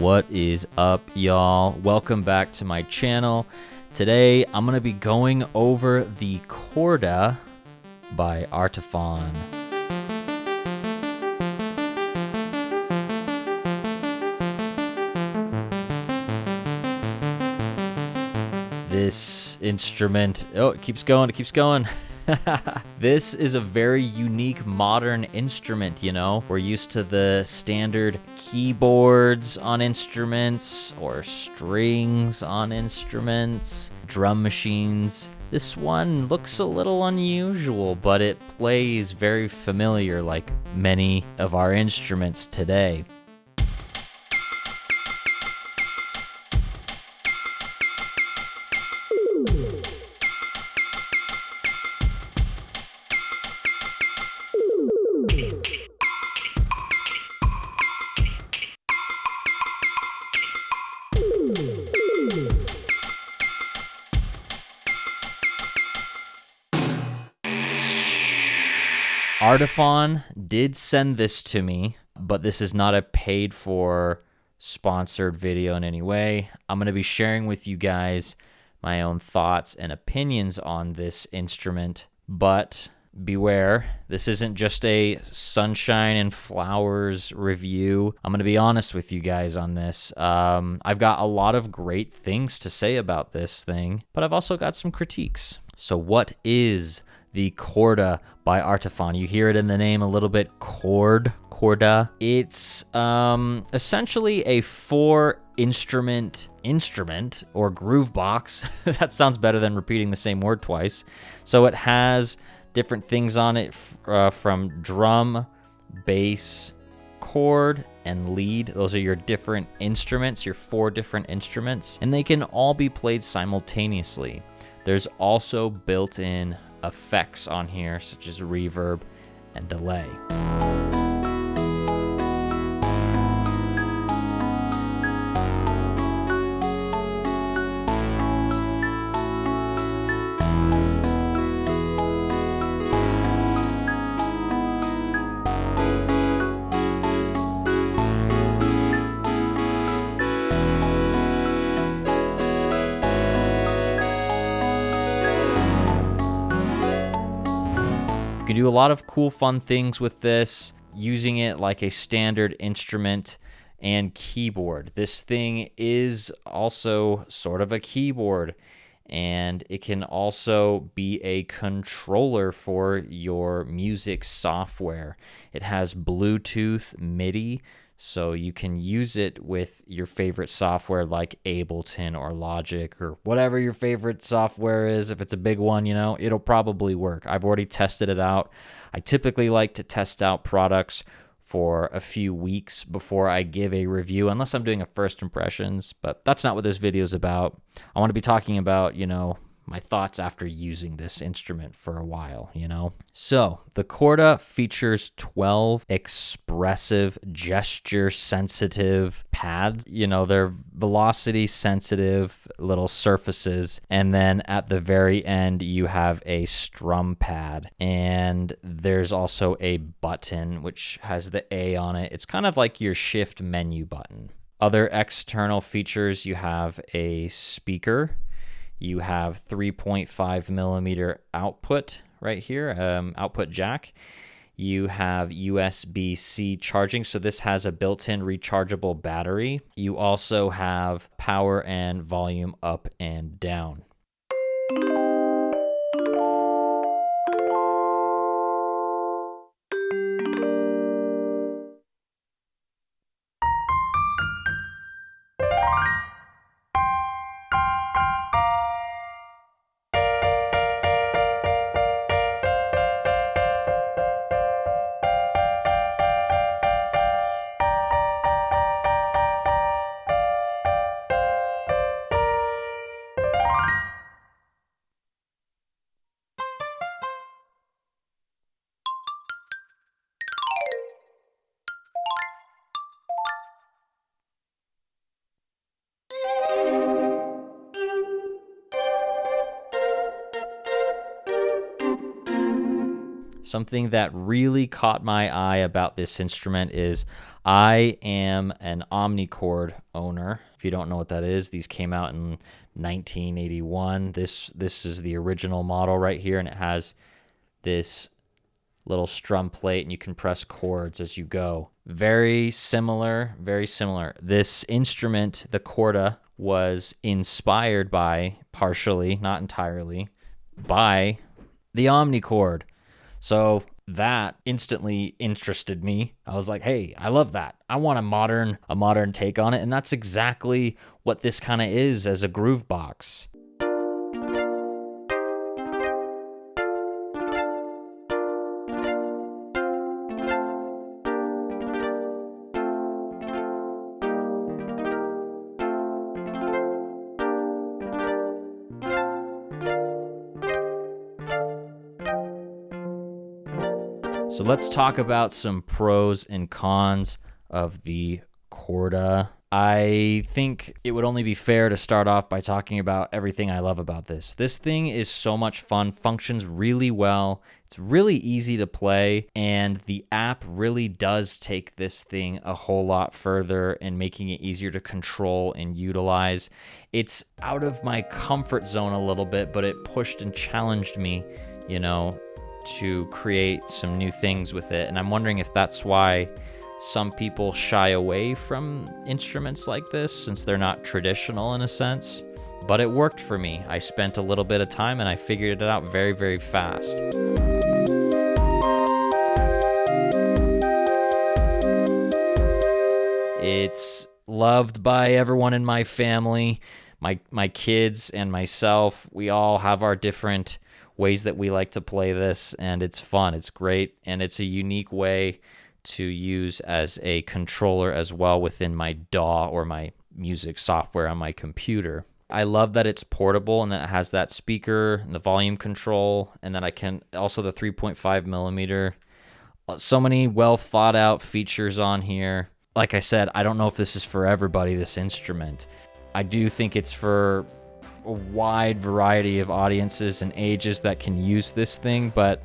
What is up, y'all? Welcome back to my channel. Today, I'm going to be going over the Chorda by Artiphon. This instrument, it keeps going. This is a very unique modern instrument, you know? We're used to the standard keyboards on instruments or strings on instruments, drum machines. This one looks a little unusual, but it plays very familiar like many of our instruments today. Artiphon did send this to me, but this is not a paid for sponsored video in any way. I'm going to be sharing with you guys my own thoughts and opinions on this instrument, but beware, this isn't just a sunshine and flowers review. I'm going to be honest with you guys on this. I've got a lot of great things to say about this thing, but I've also got some critiques. So what is the Chorda by Artiphon? You hear it in the name a little bit, Chorda. It's essentially a 4-instrument or groove box. That sounds better than repeating the same word twice. So it has different things on it from drum, bass, chord, and lead. Those are your different instruments, your 4 different instruments, and they can all be played simultaneously. There's also built-in effects on here, such as reverb and delay. You can do a lot of cool, fun things with this, using it like a standard instrument and keyboard. This thing is also sort of a keyboard, and it can also be a controller for your music software. It has Bluetooth MIDI, so you can use it with your favorite software like Ableton or Logic or whatever your favorite software is. If it's a big one, you know, it'll probably work. I've already tested it out. I typically like to test out products for a few weeks before I give a review, unless I'm doing a first impressions, but that's not what this video is about. I want to be talking about, you know, my thoughts after using this instrument for a while, you know? So, the Chorda features 12 expressive, gesture-sensitive pads. You know, they're velocity-sensitive little surfaces. And then at the very end, you have a strum pad. And there's also a button, which has the A on it. It's kind of like your shift menu button. Other external features, you have a speaker. You have 3.5 millimeter output right here, output jack. You have USB-C charging, so this has a built-in rechargeable battery. You also have power and volume up and down. Something that really caught my eye about this instrument is I am an omnichord owner. If you don't know what that is, these came out in 1981. This is the original model right here, and it has this little strum plate, and you can press chords as you go. Very similar, very similar. This instrument, the Chorda, was inspired by, partially, not entirely, by the omnichord. So that instantly interested me. I was like, hey, I love that. I want a modern take on it. And that's exactly what this kind of is as a groove box. So let's talk about some pros and cons of the Chorda. I think it would only be fair to start off by talking about everything I love about this. This thing is so much fun, functions really well. It's really easy to play, and the app really does take this thing a whole lot further in making it easier to control and utilize. It's out of my comfort zone a little bit, but it pushed and challenged me, to create some new things with it. And I'm wondering if that's why some people shy away from instruments like this, since they're not traditional in a sense. But it worked for me. I spent a little bit of time and I figured it out very, very fast. It's loved by everyone in my family, my kids and myself. We all have our different ways that we like to play this, and it's fun, it's great, and it's a unique way to use as a controller as well within my DAW or my music software on my computer. I love that it's portable and that it has that speaker and the volume control, and that I can also the 3.5 millimeter. So many well thought out features on here. Like I said, I don't know if this is for everybody, this instrument. I do think it's for a wide variety of audiences and ages that can use this thing, but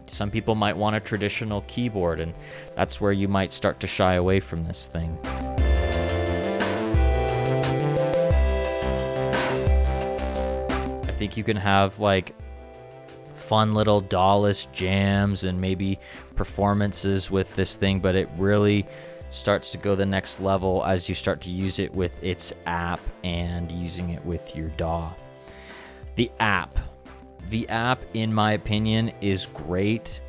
some people might want a traditional keyboard, and that's where you might start to shy away from this thing. I think you can have like fun little DAW-less jams and maybe performances with this thing, but it really starts to go the next level as you start to use it with its app and using it with your DAW. The app, in my opinion, is great.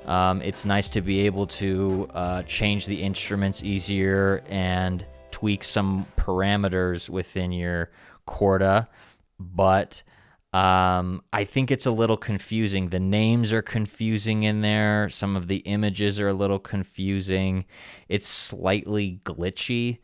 It's nice to be able to change the instruments easier and tweak some parameters within your Chorda, but I think it's a little confusing. The names are confusing in there. Some of the images are a little confusing. It's slightly glitchy.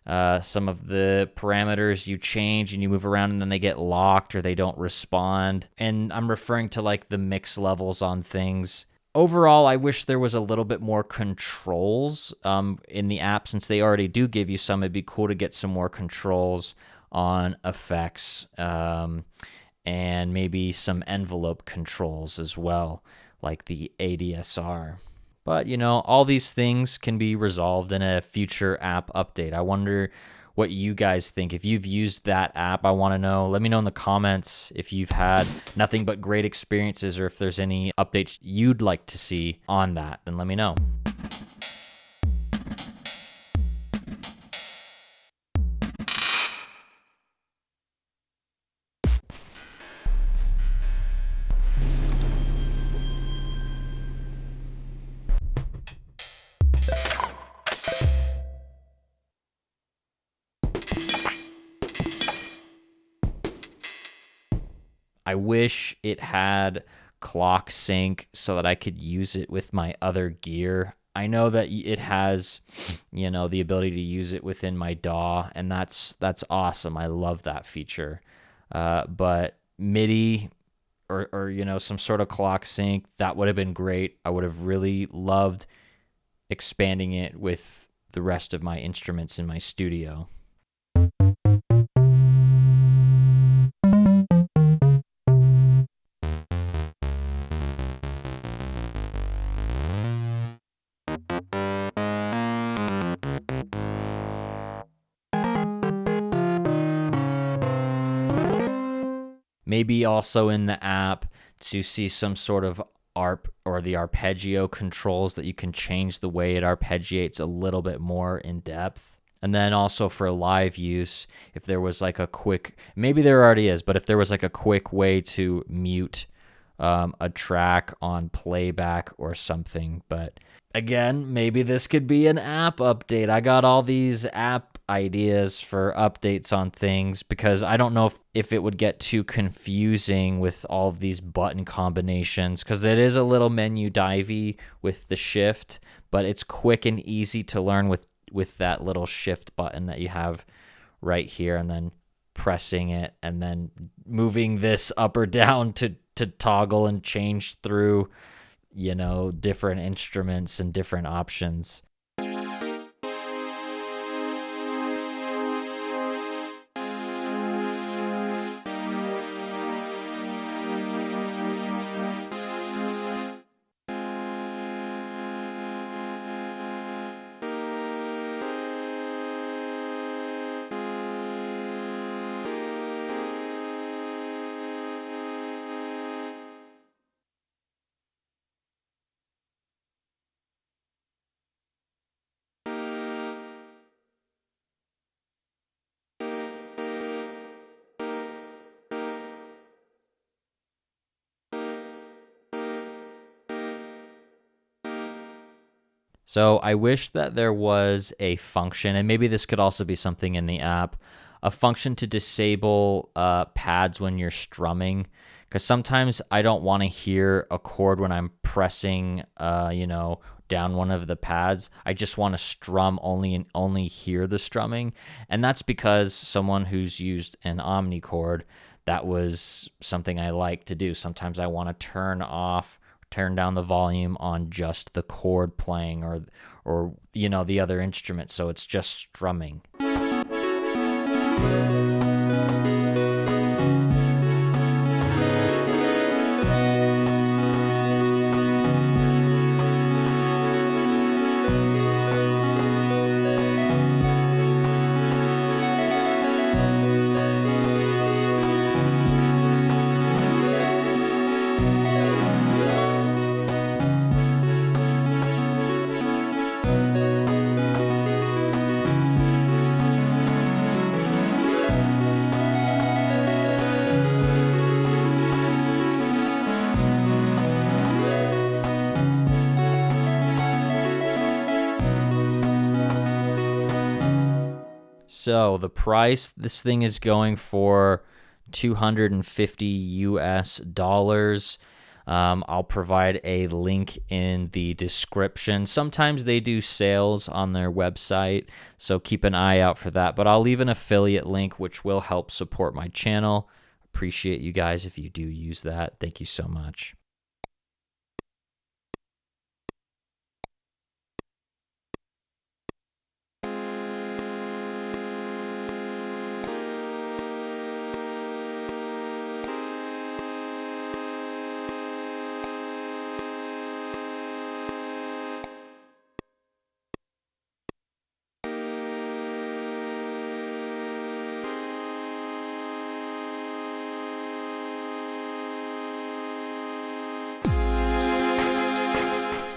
Some of the parameters you change and you move around and then they get locked or they don't respond. And I'm referring to like the mix levels on things. Overall, I wish there was a little bit more controls in the app. Since they already do give you some, it'd be cool to get some more controls on effects. And maybe some envelope controls as well, like the ADSR. But, all these things can be resolved in a future app update. I wonder what you guys think. If you've used that app, I want to know. Let me know in the comments if you've had nothing but great experiences or if there's any updates you'd like to see on that. Then let me know. I wish it had clock sync so that I could use it with my other gear. I know that it has, the ability to use it within my DAW, and that's awesome. I love that feature. But MIDI or some sort of clock sync, that would have been great. I would have really loved expanding it with the rest of my instruments in my studio. Maybe also in the app to see some sort of ARP or the arpeggio controls that you can change the way it arpeggiates a little bit more in depth. And then also for live use, if there was like a quick, maybe there already is, but if there was like a quick way to mute a track on playback or something. But again, maybe this could be an app update. I got all these app ideas for updates on things because I don't know if it would get too confusing with all of these button combinations, because it is a little menu divey with the shift, but it's quick and easy to learn with that little shift button that you have right here, and then pressing it and then moving this up or down to toggle and change through, you know, different instruments and different options. So I wish that there was a function, and maybe this could also be something in the app, a function to disable pads when you're strumming, because sometimes I don't want to hear a chord when I'm pressing, you know, down one of the pads. I just want to strum only and only hear the strumming, and that's because someone who's used an omnichord, that was something I like to do. Sometimes I want to turn down the volume on just the chord playing or you know, the other instrument, so it's just strumming. So the price, this thing is going for $250 US. I'll provide a link in the description. Sometimes they do sales on their website, so keep an eye out for that. But I'll leave an affiliate link, which will help support my channel. Appreciate you guys if you do use that. Thank you so much.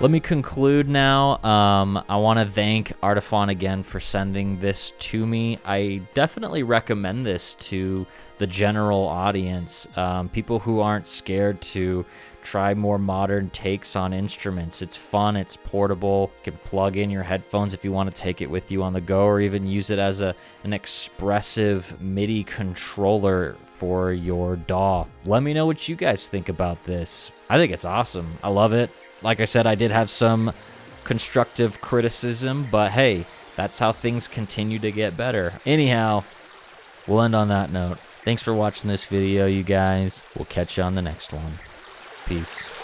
Let me conclude now. I want to thank Artiphon again for sending this to me. I definitely recommend this to the general audience, people who aren't scared to try more modern takes on instruments. It's fun, it's portable. You can plug in your headphones if you want to take it with you on the go, or even use it as an expressive MIDI controller for your DAW. Let me know what you guys think about this. I think it's awesome. I love it. Like I said, I did have some constructive criticism, but hey, that's how things continue to get better. Anyhow, we'll end on that note. Thanks for watching this video, you guys. We'll catch you on the next one. Peace.